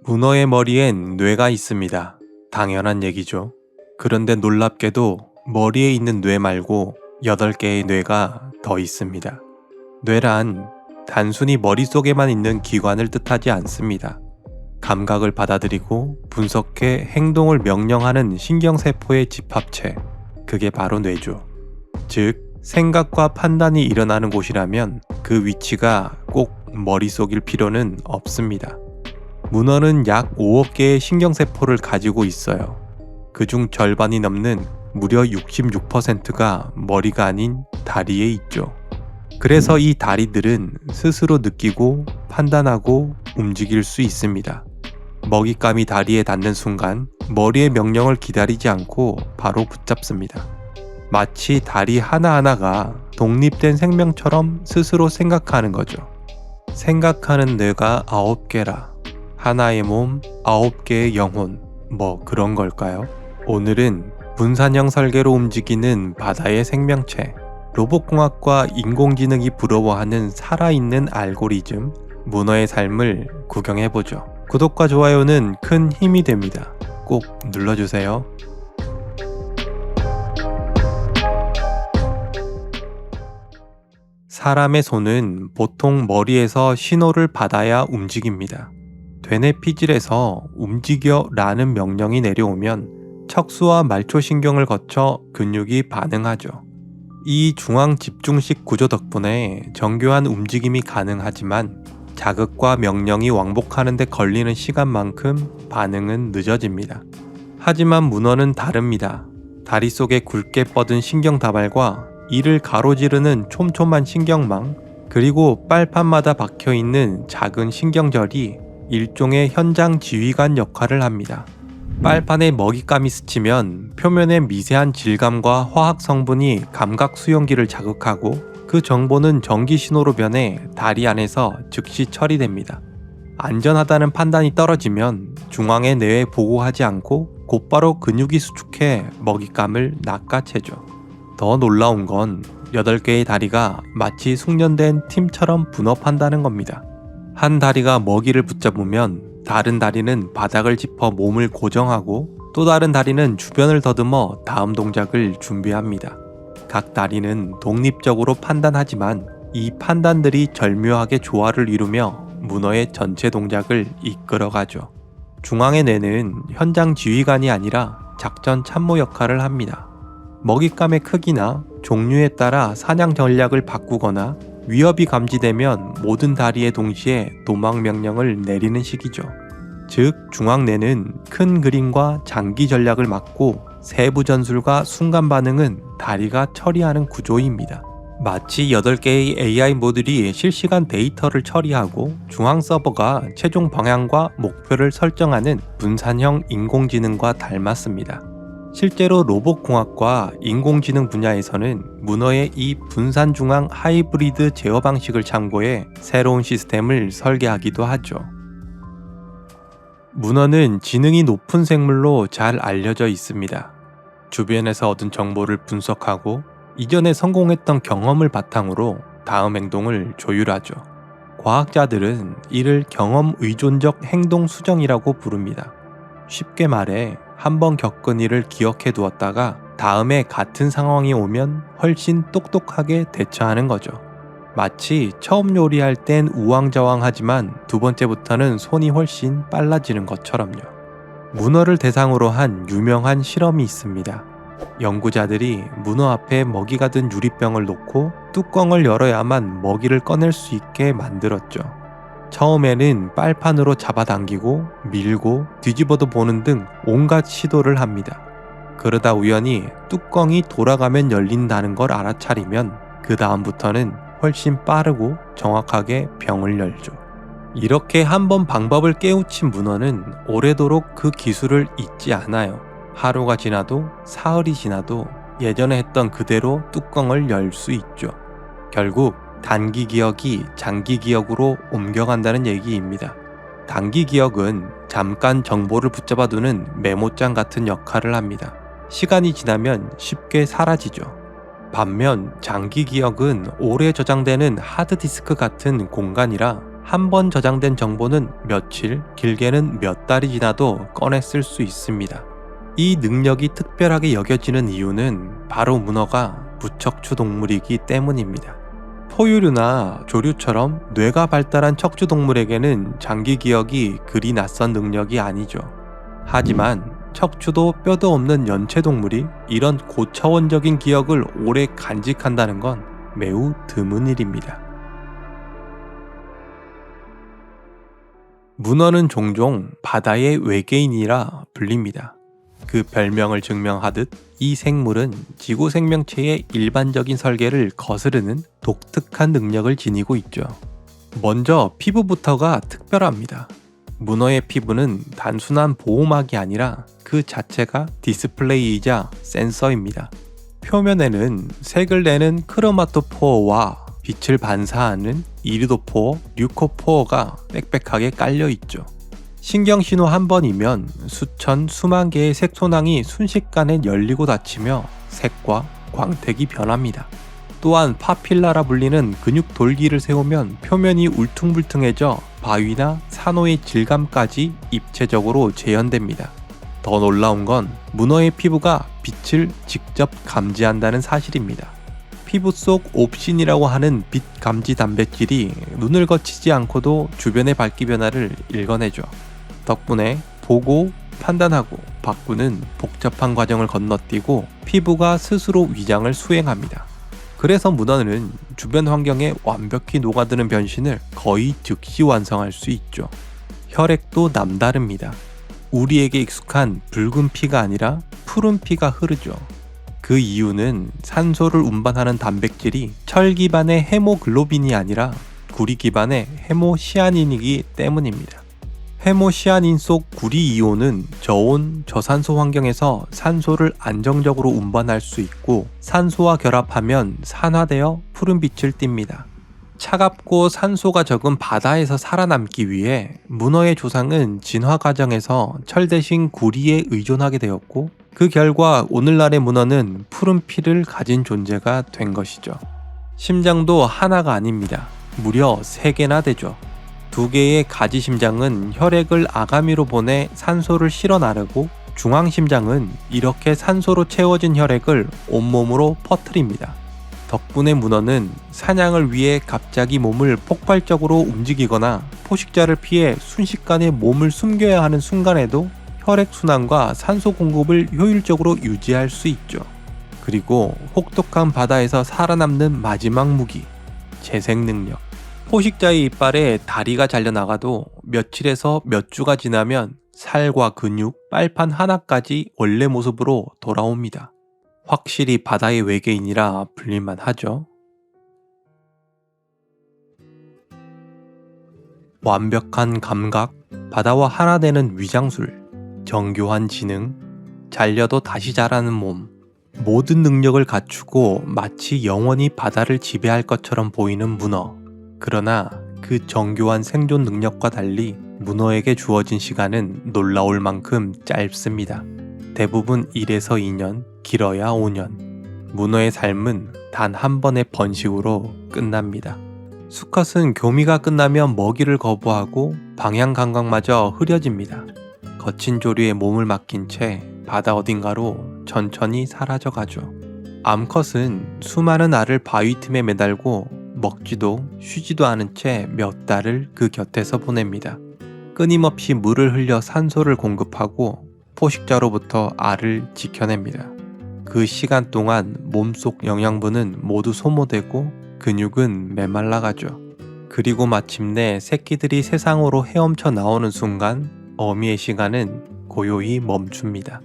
문어의 머리엔 뇌가 있습니다. 당연한 얘기죠. 그런데 놀랍게도 머리에 있는 뇌 말고 8개의 뇌가 더 있습니다. 뇌란 단순히 머릿속에만 있는 기관을 뜻하지 않습니다. 감각을 받아들이고 분석해 행동을 명령하는 신경세포의 집합체, 그게 바로 뇌죠. 즉, 생각과 판단이 일어나는 곳이라면 그 위치가 꼭 머릿속일 필요는 없습니다. 문어는 약 5억 개의 신경세포를 가지고 있어요. 그중 절반이 넘는 무려 66%가 머리가 아닌 다리에 있죠. 그래서 이 다리들은 스스로 느끼고 판단하고 움직일 수 있습니다. 먹잇감이 다리에 닿는 순간 머리의 명령을 기다리지 않고 바로 붙잡습니다. 마치 다리 하나하나가 독립된 생명처럼 스스로 생각하는 거죠. 생각하는 뇌가 9개라. 하나의 몸, 9개의 영혼, 뭐 그런 걸까요? 오늘은 분산형 설계로 움직이는 바다의 생명체, 로봇공학과 인공지능이 부러워하는 살아있는 알고리즘, 문어의 삶을 구경해보죠. 구독과 좋아요는 큰 힘이 됩니다. 꼭 눌러주세요. 사람의 손은 보통 머리에서 신호를 받아야 움직입니다. 되뇌 피질에서 움직여 라는 명령이 내려오면 척수와 말초신경을 거쳐 근육이 반응하죠. 이 중앙 집중식 구조 덕분에 정교한 움직임이 가능하지만 자극과 명령이 왕복하는 데 걸리는 시간만큼 반응은 늦어집니다. 하지만 문어는 다릅니다. 다리 속에 굵게 뻗은 신경다발과 이를 가로지르는 촘촘한 신경망, 그리고 빨판마다 박혀있는 작은 신경절이 일종의 현장 지휘관 역할을 합니다. 빨판에 먹잇감이 스치면 표면의 미세한 질감과 화학 성분이 감각 수용기를 자극하고 그 정보는 전기 신호로 변해 다리 안에서 즉시 처리됩니다. 안전하다는 판단이 떨어지면 중앙의 뇌에 보고하지 않고 곧바로 근육이 수축해 먹잇감을 낚아채죠. 더 놀라운 건 8개의 다리가 마치 숙련된 팀처럼 분업한다는 겁니다. 한 다리가 먹이를 붙잡으면 다른 다리는 바닥을 짚어 몸을 고정하고 또 다른 다리는 주변을 더듬어 다음 동작을 준비합니다. 각 다리는 독립적으로 판단하지만 이 판단들이 절묘하게 조화를 이루며 문어의 전체 동작을 이끌어가죠. 중앙의 뇌는 현장 지휘관이 아니라 작전 참모 역할을 합니다. 먹잇감의 크기나 종류에 따라 사냥 전략을 바꾸거나 위협이 감지되면 모든 다리에 동시에 도망 명령을 내리는 시기죠. 즉, 중앙뇌는 큰 그림과 장기 전략을 맡고 세부 전술과 순간 반응은 다리가 처리하는 구조입니다. 마치 8개의 AI 모듈이 실시간 데이터를 처리하고 중앙 서버가 최종 방향과 목표를 설정하는 분산형 인공지능과 닮았습니다. 실제로 로봇공학과 인공지능 분야에서는 문어의 이 분산중앙 하이브리드 제어 방식을 참고해 새로운 시스템을 설계하기도 하죠. 문어는 지능이 높은 생물로 잘 알려져 있습니다. 주변에서 얻은 정보를 분석하고 이전에 성공했던 경험을 바탕으로 다음 행동을 조율하죠. 과학자들은 이를 경험 의존적 행동 수정이라고 부릅니다. 쉽게 말해 한번 겪은 일을 기억해 두었다가 다음에 같은 상황이 오면 훨씬 똑똑하게 대처하는 거죠. 마치 처음 요리할 땐 우왕좌왕하지만 두 번째부터는 손이 훨씬 빨라지는 것처럼요. 문어를 대상으로 한 유명한 실험이 있습니다. 연구자들이 문어 앞에 먹이가 든 유리병을 놓고 뚜껑을 열어야만 먹이를 꺼낼 수 있게 만들었죠. 처음에는 빨판으로 잡아당기고 밀고 뒤집어도 보는 등 온갖 시도를 합니다. 그러다 우연히 뚜껑이 돌아가면 열린다는 걸 알아차리면 그 다음부터는 훨씬 빠르고 정확하게 병을 열죠. 이렇게 한번 방법을 깨우친 문어는 오래도록 그 기술을 잊지 않아요. 하루가 지나도 사흘이 지나도 예전에 했던 그대로 뚜껑을 열 수 있죠. 결국 단기 기억이 장기 기억으로 옮겨간다는 얘기입니다. 단기 기억은 잠깐 정보를 붙잡아두는 메모장 같은 역할을 합니다. 시간이 지나면 쉽게 사라지죠. 반면 장기 기억은 오래 저장되는 하드디스크 같은 공간이라 한 번 저장된 정보는 며칠, 길게는 몇 달이 지나도 꺼내 쓸 수 있습니다. 이 능력이 특별하게 여겨지는 이유는 바로 문어가 무척추 동물이기 때문입니다. 포유류나 조류처럼 뇌가 발달한 척추 동물에게는 장기 기억이 그리 낯선 능력이 아니죠. 하지만 척추도 뼈도 없는 연체 동물이 이런 고차원적인 기억을 오래 간직한다는 건 매우 드문 일입니다. 문어는 종종 바다의 외계인이라 불립니다. 그 별명을 증명하듯 이 생물은 지구 생명체의 일반적인 설계를 거스르는 독특한 능력을 지니고 있죠. 먼저 피부부터가 특별합니다. 문어의 피부는 단순한 보호막이 아니라 그 자체가 디스플레이이자 센서입니다. 표면에는 색을 내는 크로마토포어와 빛을 반사하는 이리도포어, 류코포어가 빽빽하게 깔려 있죠. 신경신호 한 번이면 수천, 수만 개의 색소낭이 순식간에 열리고 닫히며 색과 광택이 변합니다. 또한 파필라라 불리는 근육 돌기를 세우면 표면이 울퉁불퉁해져 바위나 산호의 질감까지 입체적으로 재현됩니다. 더 놀라운 건 문어의 피부가 빛을 직접 감지한다는 사실입니다. 피부 속 옵신이라고 하는 빛 감지 단백질이 눈을 거치지 않고도 주변의 밝기 변화를 읽어내죠. 덕분에 보고, 판단하고, 바꾸는 복잡한 과정을 건너뛰고 피부가 스스로 위장을 수행합니다. 그래서 문어는 주변 환경에 완벽히 녹아드는 변신을 거의 즉시 완성할 수 있죠. 혈액도 남다릅니다. 우리에게 익숙한 붉은 피가 아니라 푸른 피가 흐르죠. 그 이유는 산소를 운반하는 단백질이 철 기반의 헤모글로빈이 아니라 구리 기반의 헤모시아닌이기 때문입니다. 헤모시아닌 속 구리 이온은 저온, 저산소 환경에서 산소를 안정적으로 운반할 수 있고 산소와 결합하면 산화되어 푸른빛을 띱니다. 차갑고 산소가 적은 바다에서 살아남기 위해 문어의 조상은 진화 과정에서 철 대신 구리에 의존하게 되었고 그 결과 오늘날의 문어는 푸른 피를 가진 존재가 된 것이죠. 심장도 하나가 아닙니다. 무려 3개나 되죠. 2개의 가지 심장은 혈액을 아가미로 보내 산소를 실어 나르고 중앙심장은 이렇게 산소로 채워진 혈액을 온몸으로 퍼뜨립니다. 덕분에 문어는 사냥을 위해 갑자기 몸을 폭발적으로 움직이거나 포식자를 피해 순식간에 몸을 숨겨야 하는 순간에도 혈액순환과 산소 공급을 효율적으로 유지할 수 있죠. 그리고 혹독한 바다에서 살아남는 마지막 무기, 재생 능력. 포식자의 이빨에 다리가 잘려나가도 며칠에서 몇 주가 지나면 살과 근육, 빨판 하나까지 원래 모습으로 돌아옵니다. 확실히 바다의 외계인이라 불릴만 하죠. 완벽한 감각, 바다와 하나 되는 위장술, 정교한 지능, 잘려도 다시 자라는 몸, 모든 능력을 갖추고 마치 영원히 바다를 지배할 것처럼 보이는 문어. 그러나 그 정교한 생존 능력과 달리 문어에게 주어진 시간은 놀라울 만큼 짧습니다. 대부분 1에서 2년, 길어야 5년. 문어의 삶은 단 한 번의 번식으로 끝납니다. 수컷은 교미가 끝나면 먹이를 거부하고 방향 감각마저 흐려집니다. 거친 조류에 몸을 맡긴 채 바다 어딘가로 천천히 사라져가죠. 암컷은 수많은 알을 바위 틈에 매달고 먹지도 쉬지도 않은 채 몇 달을 그 곁에서 보냅니다. 끊임없이 물을 흘려 산소를 공급하고 포식자로부터 알을 지켜냅니다. 그 시간 동안 몸속 영양분은 모두 소모되고 근육은 메말라가죠. 그리고 마침내 새끼들이 세상으로 헤엄쳐 나오는 순간 어미의 시간은 고요히 멈춥니다.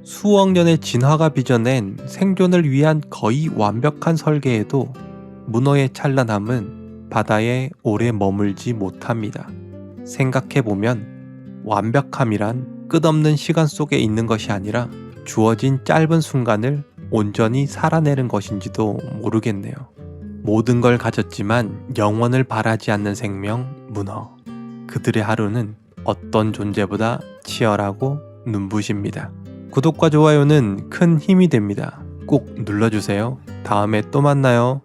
수억 년의 진화가 빚어낸 생존을 위한 거의 완벽한 설계에도 문어의 찬란함은 바다에 오래 머물지 못합니다. 생각해보면 완벽함이란 끝없는 시간 속에 있는 것이 아니라 주어진 짧은 순간을 온전히 살아내는 것인지도 모르겠네요. 모든 걸 가졌지만 영원을 바라지 않는 생명, 문어. 그들의 하루는 어떤 존재보다 치열하고 눈부십니다. 구독과 좋아요는 큰 힘이 됩니다. 꼭 눌러주세요. 다음에 또 만나요.